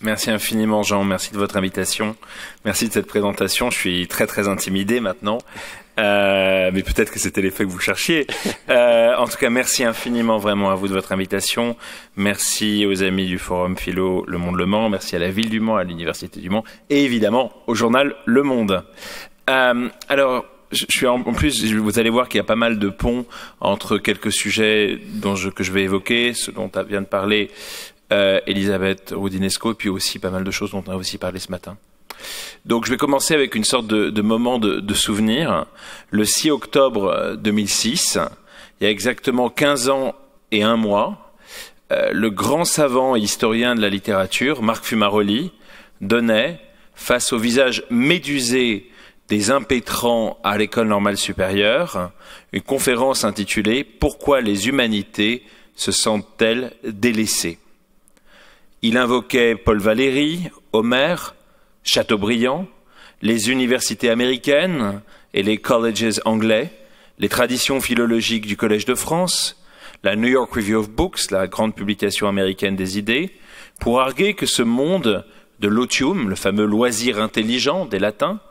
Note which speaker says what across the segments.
Speaker 1: Merci infiniment Jean, merci de votre invitation, merci de cette présentation. Je suis très intimidé maintenant, mais peut-être que c'était l'effet que vous cherchiez. En tout cas, merci infiniment vraiment à vous de votre invitation. Merci aux amis du Forum Philo Le Monde Le Mans, merci à la Ville du Mans, à l'Université du Mans et évidemment au journal Le Monde. Alors, je suis en plus, vous allez voir qu'il y a pas mal de ponts entre quelques sujets que je vais évoquer, ce dont vient de parler Elisabeth Roudinesco, et puis aussi pas mal de choses dont on a aussi parlé ce matin. Donc je vais commencer avec une sorte de moment de souvenir. Le 6 octobre 2006, il y a exactement 15 ans et 1 mois, le grand savant et historien de la littérature, Marc Fumaroli, donnait, face au visage médusé des impétrants à l'École normale supérieure, une conférence intitulée « Pourquoi les humanités se sentent-elles délaissées ?» Il invoquait Paul Valéry, Homère, Chateaubriand, les universités américaines et les colleges anglais, les traditions philologiques du Collège de France, la New York Review of Books, la grande publication américaine des idées, pour arguer que ce monde de l'otium, le fameux loisir intelligent des latins,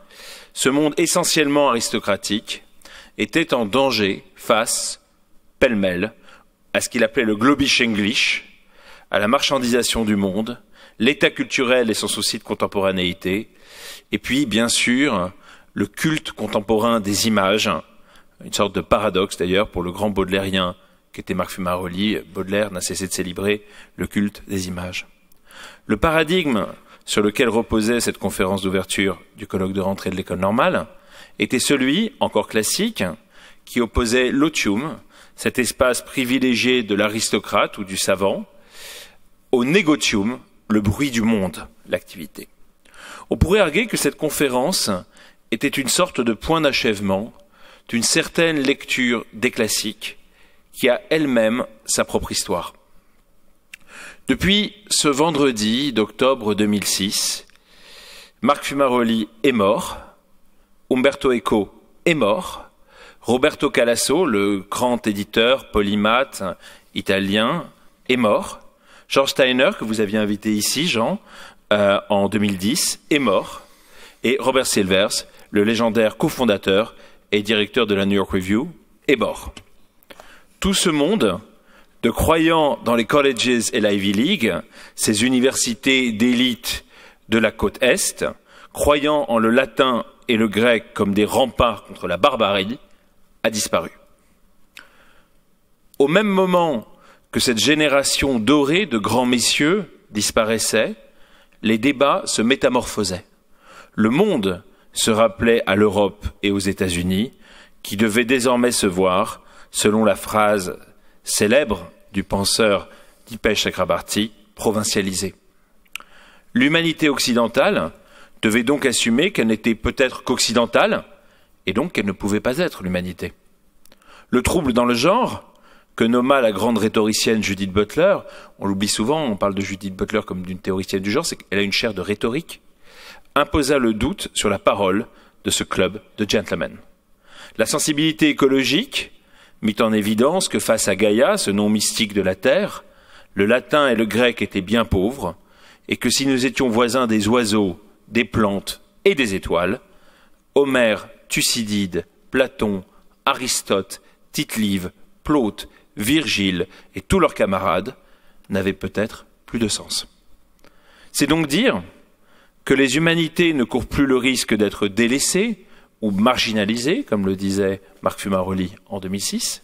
Speaker 1: ce monde essentiellement aristocratique, était en danger face, pêle-mêle, à ce qu'il appelait le globish English, à la marchandisation du monde, l'état culturel et son souci de contemporanéité, et puis, bien sûr, le culte contemporain des images, une sorte de paradoxe d'ailleurs pour le grand baudelairien qu'était Marc Fumaroli. Baudelaire n'a cessé de célébrer le culte des images. Le paradigme sur lequel reposait cette conférence d'ouverture du colloque de rentrée de l'École normale était celui, encore classique, qui opposait l'otium, cet espace privilégié de l'aristocrate ou du savant, au négotium, le bruit du monde, l'activité. On pourrait arguer que cette conférence était une sorte de point d'achèvement d'une certaine lecture des classiques qui a elle-même sa propre histoire. Depuis ce vendredi d'octobre 2006, Marc Fumaroli est mort, Umberto Eco est mort, Roberto Calasso, le grand éditeur polymathe italien, est mort, George Steiner, que vous aviez invité ici, Jean, en 2010, est mort, et Robert Silvers, le légendaire cofondateur et directeur de la New York Review, est mort. Tout ce monde, de croyants dans les colleges et l'Ivy League, ces universités d'élite de la côte Est, croyant en le latin et le grec comme des remparts contre la barbarie, a disparu. Au même moment que cette génération dorée de grands messieurs disparaissait, les débats se métamorphosaient. Le monde se rappelait à l'Europe et aux États-Unis, qui devaient désormais se voir, selon la phrase célèbre du penseur Dipesh Chakrabarty, provincialisée. L'humanité occidentale devait donc assumer qu'elle n'était peut-être qu'occidentale, et donc qu'elle ne pouvait pas être l'humanité. Le trouble dans le genre, que nomma la grande rhétoricienne Judith Butler, on l'oublie souvent, on parle de Judith Butler comme d'une théoricienne du genre, c'est qu'elle a une chaire de rhétorique, imposa le doute sur la parole de ce club de gentlemen. La sensibilité écologique mit en évidence que face à Gaïa, ce nom mystique de la Terre, le latin et le grec étaient bien pauvres, et que si nous étions voisins des oiseaux, des plantes et des étoiles, Homère, Thucydide, Platon, Aristote, Tite-Live, Plaute, Virgile et tous leurs camarades n'avaient peut-être plus de sens. C'est donc dire que les humanités ne courent plus le risque d'être délaissées ou marginalisées, comme le disait Marc Fumaroli en 2006,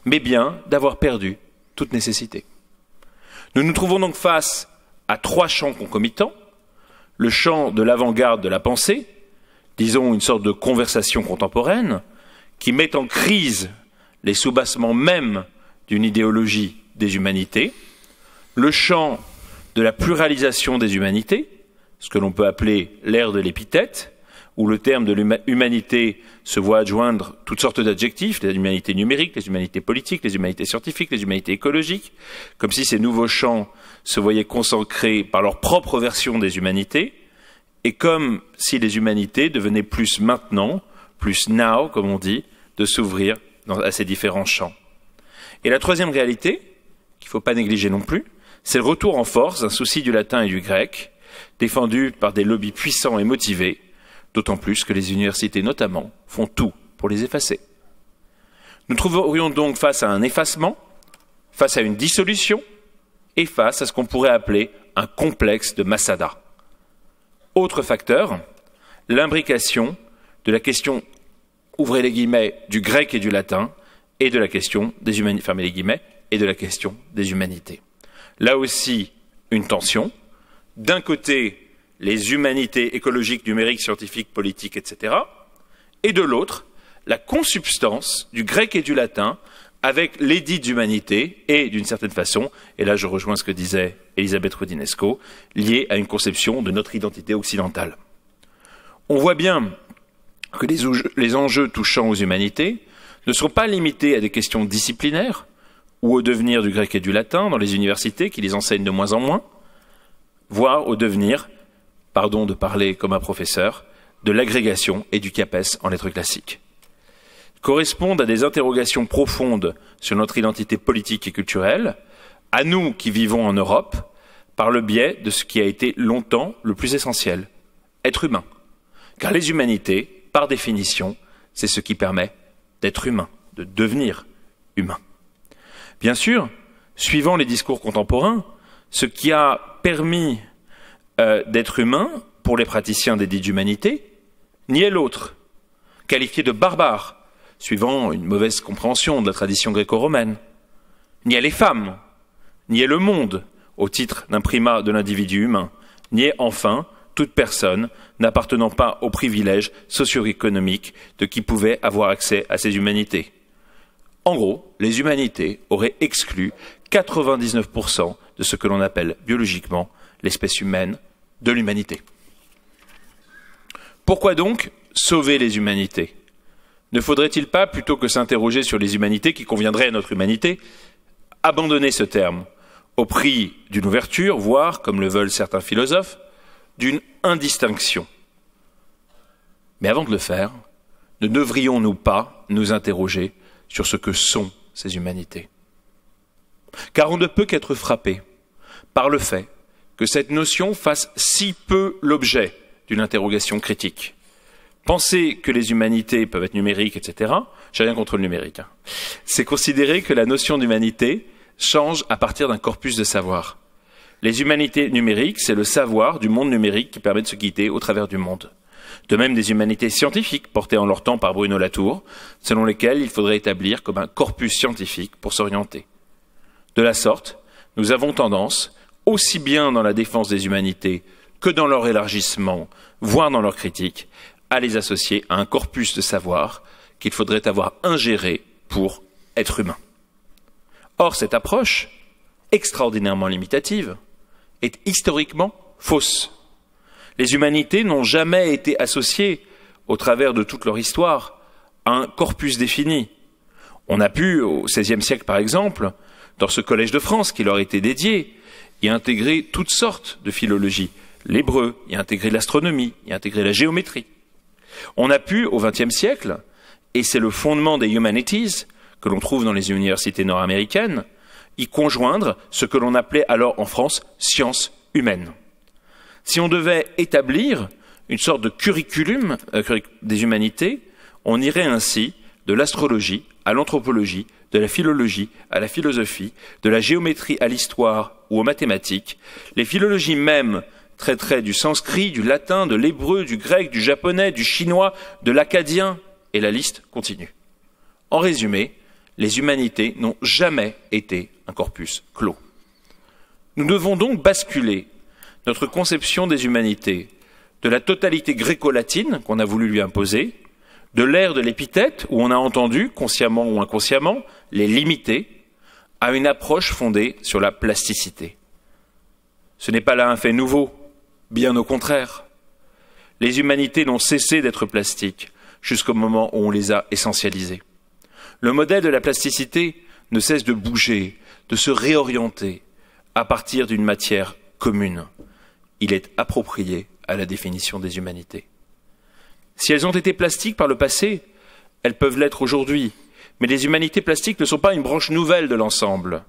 Speaker 1: mais bien d'avoir perdu toute nécessité. Nous nous trouvons donc face à 3 champs concomitants, le champ de l'avant-garde de la pensée, disons une sorte de conversation contemporaine, qui met en crise les soubassements mêmes d'une idéologie des humanités, le champ de la pluralisation des humanités, ce que l'on peut appeler l'ère de l'épithète, où le terme de l'humanité se voit adjoindre toutes sortes d'adjectifs, les humanités numériques, les humanités politiques, les humanités scientifiques, les humanités écologiques, comme si ces nouveaux champs se voyaient consacrés par leur propre version des humanités, et comme si les humanités devenaient plus maintenant, plus now, comme on dit, de s'ouvrir à ces différents champs. Et la troisième réalité, qu'il ne faut pas négliger non plus, c'est le retour en force d'un souci du latin et du grec, défendue par des lobbies puissants et motivés, d'autant plus que les universités notamment font tout pour les effacer. Nous trouverions donc face à un effacement, face à une dissolution et face à ce qu'on pourrait appeler un complexe de Masada. Autre facteur, l'imbrication de la question, ouvrez les guillemets, du grec et du latin et de la question des humanités, fermez les guillemets, et de la question des humanités. Là aussi, une tension. D'un côté, les humanités écologiques, numériques, scientifiques, politiques, etc. Et de l'autre, la consubstance du grec et du latin avec les dites humanités et, d'une certaine façon, et là je rejoins ce que disait Elisabeth Rodinesco, lié à une conception de notre identité occidentale. On voit bien que les enjeux touchant aux humanités ne sont pas limités à des questions disciplinaires ou au devenir du grec et du latin dans les universités qui les enseignent de moins en moins, voire au devenir, pardon de parler comme un professeur, de l'agrégation et du CAPES en lettres classiques. Correspondent à des interrogations profondes sur notre identité politique et culturelle, à nous qui vivons en Europe, par le biais de ce qui a été longtemps le plus essentiel, être humain. Car les humanités, par définition, c'est ce qui permet d'être humain, de devenir humain. Bien sûr, suivant les discours contemporains, ce qui a permis d'être humain pour les praticiens des dites humanités, ni est l'autre, qualifié de barbare, suivant une mauvaise compréhension de la tradition gréco-romaine, ni est les femmes, ni est le monde, au titre d'un primat de l'individu humain, ni est enfin toute personne n'appartenant pas aux privilèges socio-économiques de qui pouvait avoir accès à ces humanités. En gros, les humanités auraient exclu 99% de ce que l'on appelle biologiquement l'espèce humaine de l'humanité. Pourquoi donc sauver les humanités ? Ne faudrait-il pas, plutôt que s'interroger sur les humanités qui conviendraient à notre humanité, abandonner ce terme au prix d'une ouverture, voire, comme le veulent certains philosophes, d'une indistinction? Mais avant de le faire, ne devrions-nous pas nous interroger sur ce que sont ces humanités? Car on ne peut qu'être frappé par le fait que cette notion fasse si peu l'objet d'une interrogation critique. Penser que les humanités peuvent être numériques, etc., j'ai rien contre le numérique, c'est considérer que la notion d'humanité change à partir d'un corpus de savoir. Les humanités numériques, c'est le savoir du monde numérique qui permet de se guider au travers du monde. De même des humanités scientifiques portées en leur temps par Bruno Latour, selon lesquelles il faudrait établir comme un corpus scientifique pour s'orienter. De la sorte, nous avons tendance, aussi bien dans la défense des humanités que dans leur élargissement, voire dans leur critique, à les associer à un corpus de savoir qu'il faudrait avoir ingéré pour être humain. Or, cette approche, extraordinairement limitative, est historiquement fausse. Les humanités n'ont jamais été associées, au travers de toute leur histoire, à un corpus défini. On a pu, au XVIe siècle par exemple, dans ce collège de France qui leur était dédié, y intégrer toutes sortes de philologies. L'hébreu, y intégrer l'astronomie, y intégrer la géométrie. On a pu, au XXe siècle, et c'est le fondement des humanities, que l'on trouve dans les universités nord-américaines, y conjoindre ce que l'on appelait alors en France sciences humaines. Si on devait établir une sorte de curriculum des humanités, on irait ainsi de l'astrologie à l'anthropologie, de la philologie à la philosophie, de la géométrie à l'histoire ou aux mathématiques. Les philologies mêmes traiteraient du sanskrit, du latin, de l'hébreu, du grec, du japonais, du chinois, de l'acadien, et la liste continue. En résumé, les humanités n'ont jamais été un corpus clos. Nous devons donc basculer notre conception des humanités de la totalité gréco-latine qu'on a voulu lui imposer, de l'ère de l'épithète où on a entendu, consciemment ou inconsciemment, les limiter, à une approche fondée sur la plasticité. Ce n'est pas là un fait nouveau, bien au contraire. Les humanités n'ont cessé d'être plastiques jusqu'au moment où on les a essentialisées. Le modèle de la plasticité ne cesse de bouger, de se réorienter à partir d'une matière commune. Il est approprié à la définition des humanités. Si elles ont été plastiques par le passé, elles peuvent l'être aujourd'hui. Mais les humanités plastiques ne sont pas une branche nouvelle de l'ensemble.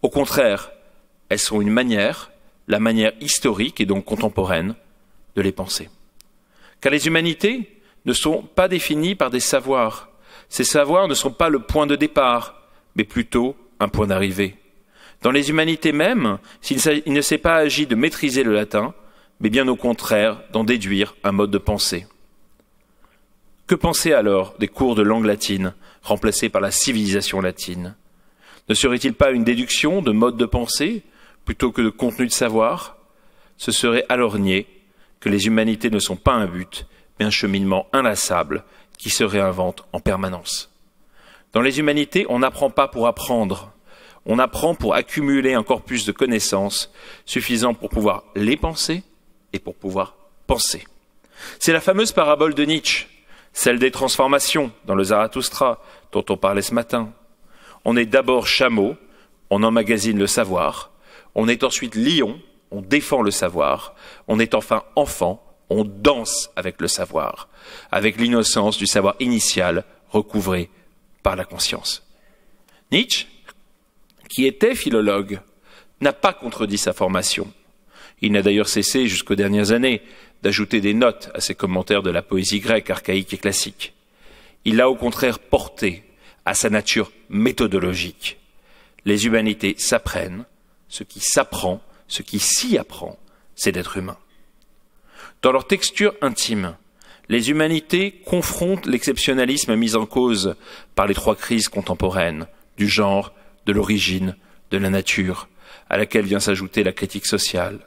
Speaker 1: Au contraire, elles sont une manière la manière historique et donc contemporaine de les penser. Car les humanités ne sont pas définies par des savoirs. Ces savoirs ne sont pas le point de départ, mais plutôt un point d'arrivée. Dans les humanités même, il ne s'est pas agi de maîtriser le latin, mais bien au contraire d'en déduire un mode de pensée. Que penser alors des cours de langue latine, remplacés par la civilisation latine? Ne serait-il pas une déduction de mode de pensée, plutôt que de contenu de savoir? Ce serait alors nier que les humanités ne sont pas un but, mais un cheminement inlassable qui se réinvente en permanence. Dans les humanités, on n'apprend pas pour apprendre, on apprend pour accumuler un corpus de connaissances suffisant pour pouvoir les penser et pour pouvoir penser. C'est la fameuse parabole de Nietzsche, celle des transformations dans le Zarathustra dont on parlait ce matin. On est d'abord chameau, on emmagasine le savoir, on est ensuite lion, on défend le savoir, on est enfin enfant, on danse avec le savoir, avec l'innocence du savoir initial recouvré par la conscience. Nietzsche, qui était philologue, n'a pas contredit sa formation. Il n'a d'ailleurs cessé, jusqu'aux dernières années, d'ajouter des notes à ses commentaires de la poésie grecque archaïque et classique. Il l'a au contraire porté à sa nature méthodologique. Les humanités s'apprennent, ce qui s'apprend, ce qui s'y apprend, c'est d'être humain. Dans leur texture intime, les humanités confrontent l'exceptionnalisme mis en cause par les trois crises contemporaines, du genre, de l'origine, de la nature, à laquelle vient s'ajouter la critique sociale.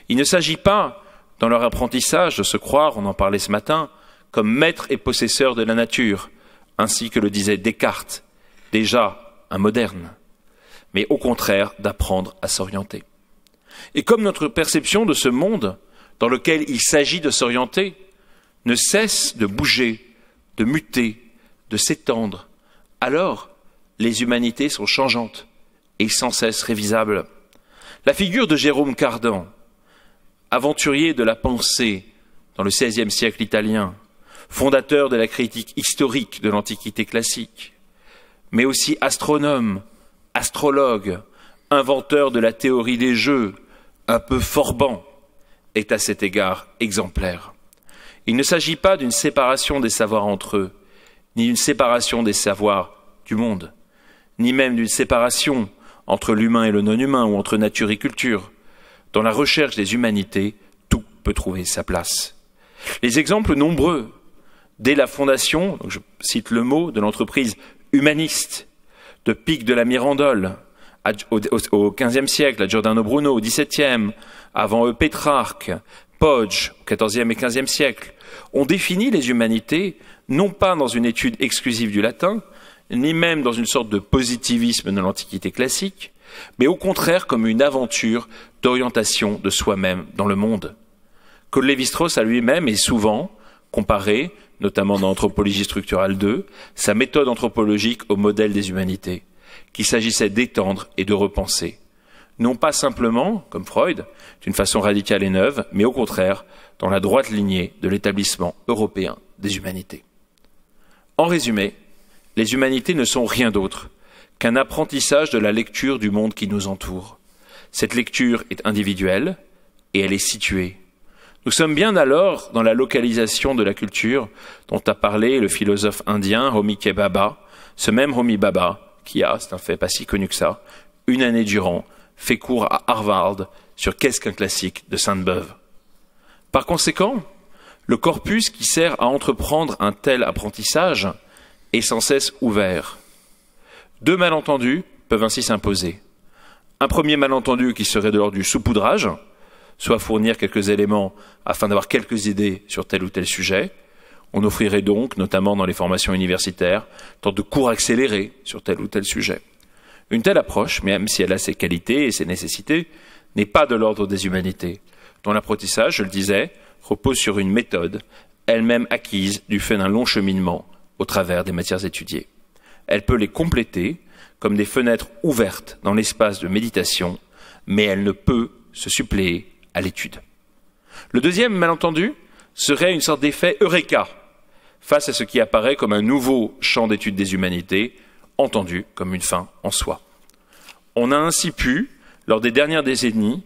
Speaker 1: Il ne s'agit pas, dans leur apprentissage, de se croire, on en parlait ce matin, comme maître et possesseur de la nature, ainsi que le disait Descartes, déjà un moderne, mais au contraire d'apprendre à s'orienter. Et comme notre perception de ce monde, dans lequel il s'agit de s'orienter, ne cesse de bouger, de muter, de s'étendre, alors les humanités sont changeantes et sans cesse révisables. La figure de Jérôme Cardan, aventurier de la pensée dans le XVIe siècle italien, fondateur de la critique historique de l'Antiquité classique, mais aussi astronome, astrologue, inventeur de la théorie des jeux, un peu forbant, est à cet égard exemplaire. Il ne s'agit pas d'une séparation des savoirs entre eux, ni d'une séparation des savoirs du monde, ni même d'une séparation entre l'humain et le non-humain ou entre nature et culture. Dans la recherche des humanités, tout peut trouver sa place. Les exemples nombreux, dès la fondation, donc je cite le mot, de l'entreprise humaniste, de Pic de la Mirandole, au XVe siècle, à Giordano Bruno, au XVIIe, avant eux Pétrarque, Podge, au XIVe et XVe siècle, ont défini les humanités, non pas dans une étude exclusive du latin, ni même dans une sorte de positivisme de l'Antiquité classique, mais au contraire comme une aventure d'orientation de soi-même dans le monde. Claude Lévi-Strauss à lui-même est souvent comparé, notamment dans Anthropologie structurale 2, sa méthode anthropologique au modèle des humanités, qu'il s'agissait d'étendre et de repenser. Non pas simplement, comme Freud, d'une façon radicale et neuve, mais au contraire, dans la droite lignée de l'établissement européen des humanités. En résumé, les humanités ne sont rien d'autre qu'un apprentissage de la lecture du monde qui nous entoure. Cette lecture est individuelle et elle est située. Nous sommes bien alors dans la localisation de la culture dont a parlé le philosophe indien Homi Bhabha, ce même Homi Bhabha qui a, c'est un fait pas si connu que ça, une année durant, fait cours à Harvard sur qu'est-ce qu'un classique de Sainte-Beuve. Par conséquent, le corpus qui sert à entreprendre un tel apprentissage est sans cesse ouvert. Deux malentendus peuvent ainsi s'imposer. Un premier malentendu qui serait de l'ordre du saupoudrage, soit fournir quelques éléments afin d'avoir quelques idées sur tel ou tel sujet. On offrirait donc, notamment dans les formations universitaires, tant de cours accélérés sur tel ou tel sujet. Une telle approche, même si elle a ses qualités et ses nécessités, n'est pas de l'ordre des humanités, dont l'apprentissage, je le disais, repose sur une méthode, elle-même acquise du fait d'un long cheminement au travers des matières étudiées. Elle peut les compléter comme des fenêtres ouvertes dans l'espace de méditation, mais elle ne peut se suppléer à l'étude. Le deuxième malentendu serait une sorte d'effet eureka face à ce qui apparaît comme un nouveau champ d'étude des humanités, entendu comme une fin en soi. On a ainsi pu, lors des dernières décennies,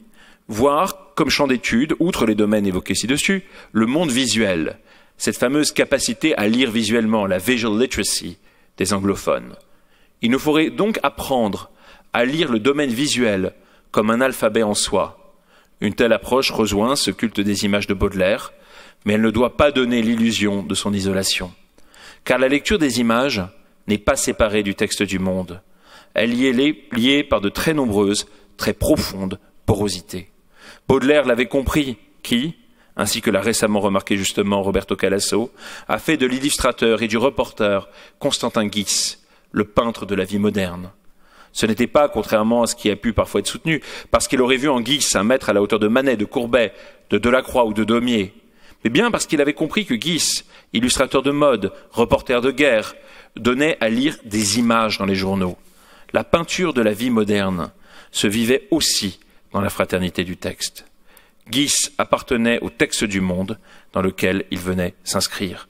Speaker 1: voire comme champ d'étude, outre les domaines évoqués ci-dessus, le monde visuel, cette fameuse capacité à lire visuellement, la visual literacy des anglophones. Il nous faudrait donc apprendre à lire le domaine visuel comme un alphabet en soi. Une telle approche rejoint ce culte des images de Baudelaire, mais elle ne doit pas donner l'illusion de son isolation. Car la lecture des images n'est pas séparée du texte du monde. Elle y est liée par de très nombreuses, très profondes porosités. Baudelaire l'avait compris, qui, ainsi que l'a récemment remarqué justement Roberto Calasso, a fait de l'illustrateur et du reporter Constantin Guis, le peintre de la vie moderne. Ce n'était pas, contrairement à ce qui a pu parfois être soutenu, parce qu'il aurait vu en Guis un maître à la hauteur de Manet, de Courbet, de Delacroix ou de Daumier, mais bien parce qu'il avait compris que Guis, illustrateur de mode, reporter de guerre, donnait à lire des images dans les journaux. La peinture de la vie moderne se vivait aussi dans la fraternité du texte. Guis appartenait au texte du monde dans lequel il venait s'inscrire.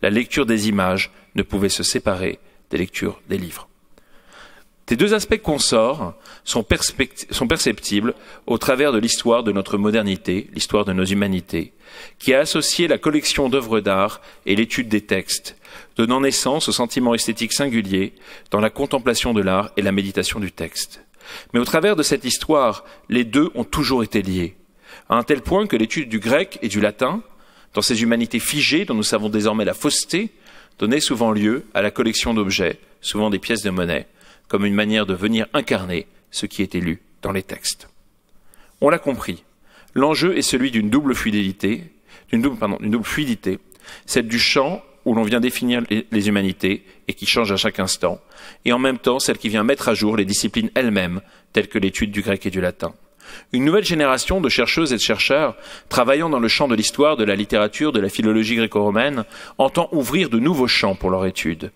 Speaker 1: La lecture des images ne pouvait se séparer des lectures des livres. Ces deux aspects consorts sont perceptibles au travers de l'histoire de notre modernité, l'histoire de nos humanités, qui a associé la collection d'œuvres d'art et l'étude des textes, donnant naissance au sentiment esthétique singulier dans la contemplation de l'art et la méditation du texte. Mais au travers de cette histoire, les deux ont toujours été liés, à un tel point que l'étude du grec et du latin, dans ces humanités figées dont nous savons désormais la fausseté, donnait souvent lieu à la collection d'objets, souvent des pièces de monnaie, comme une manière de venir incarner ce qui était lu dans les textes. On l'a compris, l'enjeu est celui d'une double fluidité, celle du champ où l'on vient définir les humanités et qui change à chaque instant, et en même temps celle qui vient mettre à jour les disciplines elles-mêmes, telles que l'étude du grec et du latin. Une nouvelle génération de chercheuses et de chercheurs, travaillant dans le champ de l'histoire, de la littérature, de la philologie gréco-romaine, entend ouvrir de nouveaux champs pour leur étude.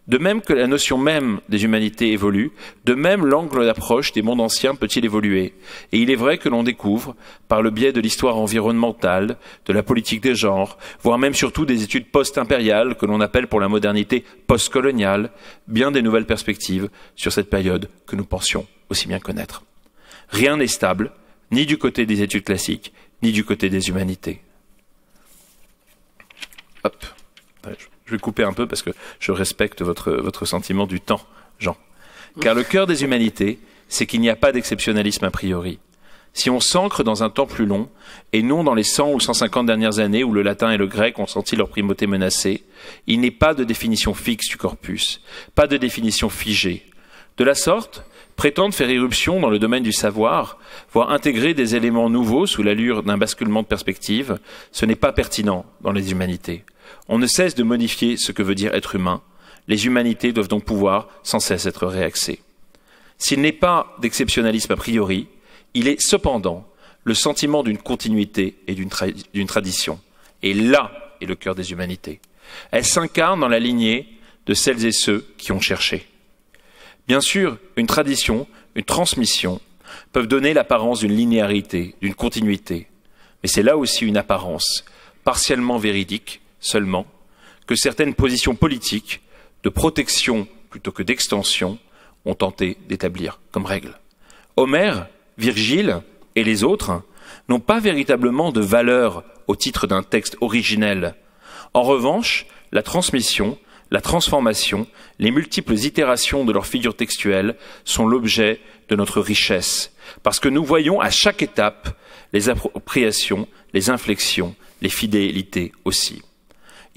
Speaker 1: De même que la notion même des humanités évolue, de même l'angle d'approche des mondes anciens peut-il évoluer. Et il est vrai que l'on découvre, par le biais de l'histoire environnementale, de la politique des genres, voire même surtout des études post-impériales que l'on appelle pour la modernité post-coloniale, bien des nouvelles perspectives sur cette période que nous pensions aussi bien connaître. Rien n'est stable, ni du côté des études classiques, ni du côté des humanités. Hop. Je vais couper un peu parce que je respecte votre sentiment du temps, Jean. Car le cœur des humanités, c'est qu'il n'y a pas d'exceptionnalisme a priori. Si on s'ancre dans un temps plus long, et non dans les 100 ou 150 dernières années où le latin et le grec ont senti leur primauté menacée, il n'est pas de définition fixe du corpus, pas de définition figée. De la sorte, prétendre faire irruption dans le domaine du savoir, voire intégrer des éléments nouveaux sous l'allure d'un basculement de perspective, ce n'est pas pertinent dans les humanités. On ne cesse de modifier ce que veut dire être humain. Les humanités doivent donc pouvoir sans cesse être réaxées. S'il n'est pas d'exceptionnalisme a priori, il est cependant le sentiment d'une continuité et d'une tradition. Et là est le cœur des humanités. Elle s'incarne dans la lignée de celles et ceux qui ont cherché. Bien sûr, une tradition, une transmission peuvent donner l'apparence d'une linéarité, d'une continuité. Mais c'est là aussi une apparence, partiellement véridique, seulement, que certaines positions politiques, de protection plutôt que d'extension, ont tenté d'établir comme règle. Homère, Virgile et les autres n'ont pas véritablement de valeur au titre d'un texte originel. En revanche, la transmission, la transformation, les multiples itérations de leurs figures textuelles sont l'objet de notre richesse, parce que nous voyons à chaque étape les appropriations, les inflexions, les fidélités aussi.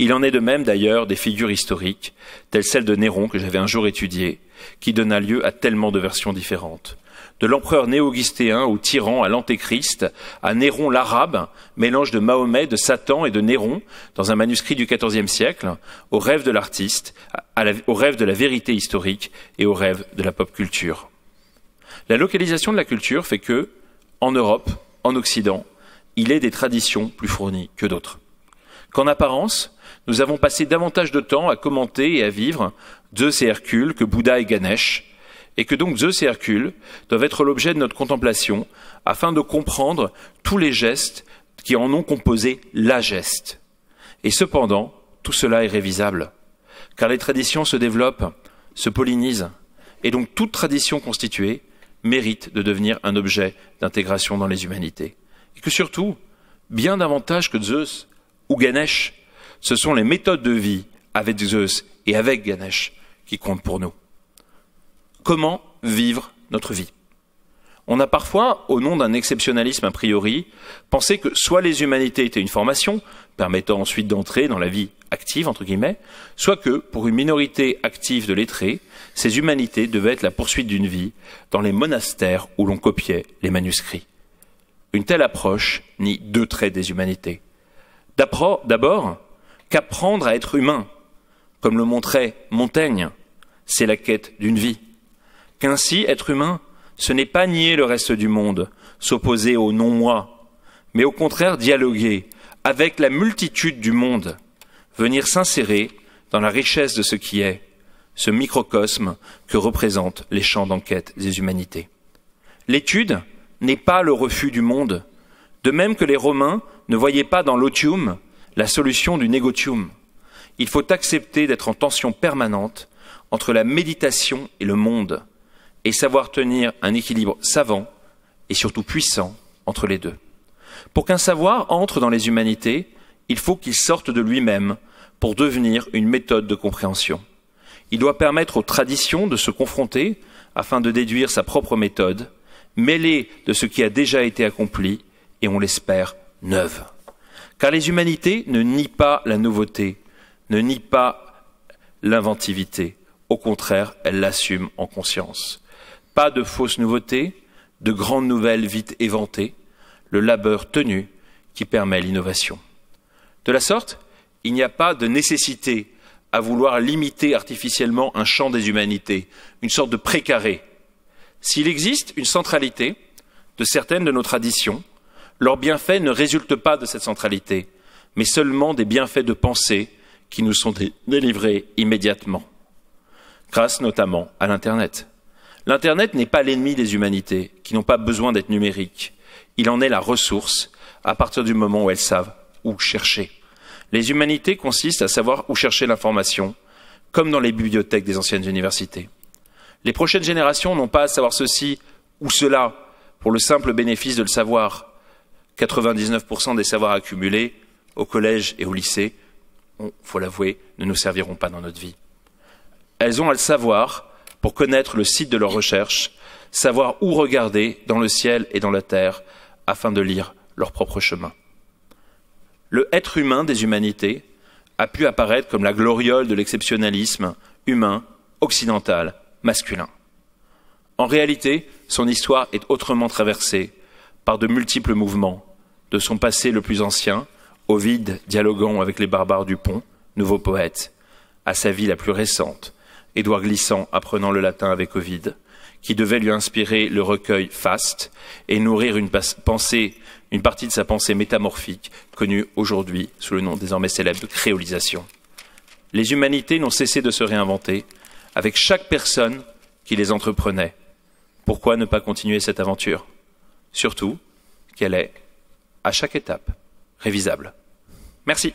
Speaker 1: Il en est de même d'ailleurs des figures historiques, telles celles de Néron que j'avais un jour étudiées, qui donna lieu à tellement de versions différentes. De l'empereur néo-augustéen au tyran à l'antéchrist, à Néron l'arabe, mélange de Mahomet, de Satan et de Néron, dans un manuscrit du XIVe siècle, au rêve de l'artiste, au rêve de la vérité historique et au rêve de la pop culture. La localisation de la culture fait que, en Europe, en Occident, il est des traditions plus fournies que d'autres. Qu'en apparence, nous avons passé davantage de temps à commenter et à vivre Zeus et Hercule que Bouddha et Ganesh, et que donc Zeus et Hercule doivent être l'objet de notre contemplation afin de comprendre tous les gestes qui en ont composé la geste. Et cependant, tout cela est révisable, car les traditions se développent, se pollinisent, et donc toute tradition constituée mérite de devenir un objet d'intégration dans les humanités. Et que surtout, bien davantage que Zeus ou Ganesh, ce sont les méthodes de vie avec Zeus et avec Ganesh qui comptent pour nous. Comment vivre notre vie? On a parfois, au nom d'un exceptionnalisme a priori, pensé que soit les humanités étaient une formation, permettant ensuite d'entrer dans la vie active, entre guillemets, soit que, pour une minorité active de lettrés, ces humanités devaient être la poursuite d'une vie dans les monastères où l'on copiait les manuscrits. Une telle approche nie deux traits des humanités. D'abord, qu'apprendre à être humain, comme le montrait Montaigne, c'est la quête d'une vie. Qu'ainsi, être humain, ce n'est pas nier le reste du monde, s'opposer au non-moi, mais au contraire dialoguer avec la multitude du monde, venir s'insérer dans la richesse de ce qui est, ce microcosme que représentent les champs d'enquête des humanités. L'étude n'est pas le refus du monde, de même que les Romains ne voyaient pas dans l'otium la solution du négotium. Il faut accepter d'être en tension permanente entre la méditation et le monde, et savoir tenir un équilibre savant et surtout puissant entre les deux. Pour qu'un savoir entre dans les humanités, il faut qu'il sorte de lui-même pour devenir une méthode de compréhension. Il doit permettre aux traditions de se confronter afin de déduire sa propre méthode, mêlée de ce qui a déjà été accompli et, on l'espère, neuve. Car les humanités ne nient pas la nouveauté, ne nient pas l'inventivité. Au contraire, elles l'assument en conscience. Pas de fausses nouveautés, de grandes nouvelles vite éventées, le labeur tenu qui permet l'innovation. De la sorte, il n'y a pas de nécessité à vouloir limiter artificiellement un champ des humanités, une sorte de précaré. S'il existe une centralité de certaines de nos traditions, leurs bienfaits ne résultent pas de cette centralité, mais seulement des bienfaits de pensée qui nous sont délivrés immédiatement, grâce notamment à l'Internet. L'Internet n'est pas l'ennemi des humanités, qui n'ont pas besoin d'être numériques. Il en est la ressource à partir du moment où elles savent où chercher. Les humanités consistent à savoir où chercher l'information, comme dans les bibliothèques des anciennes universités. Les prochaines générations n'ont pas à savoir ceci ou cela pour le simple bénéfice de le savoir. 99% des savoirs accumulés au collège et au lycée, faut l'avouer, ne nous serviront pas dans notre vie. Elles ont à le savoir pour connaître le site de leur recherche, savoir où regarder dans le ciel et dans la terre, afin de lire leur propre chemin. Le être humain des humanités a pu apparaître comme la gloriole de l'exceptionnalisme humain, occidental, masculin. En réalité, son histoire est autrement traversée par de multiples mouvements, de son passé le plus ancien, Ovide dialoguant avec les barbares du Pont, nouveau poète, à sa vie la plus récente, Édouard Glissant apprenant le latin avec Ovide, qui devait lui inspirer le recueil Faste et nourrir une partie de sa pensée métamorphique, connue aujourd'hui sous le nom désormais célèbre de créolisation. Les humanités n'ont cessé de se réinventer avec chaque personne qui les entreprenait. Pourquoi ne pas continuer cette aventure? Surtout qu'elle est, à chaque étape, révisable. Merci.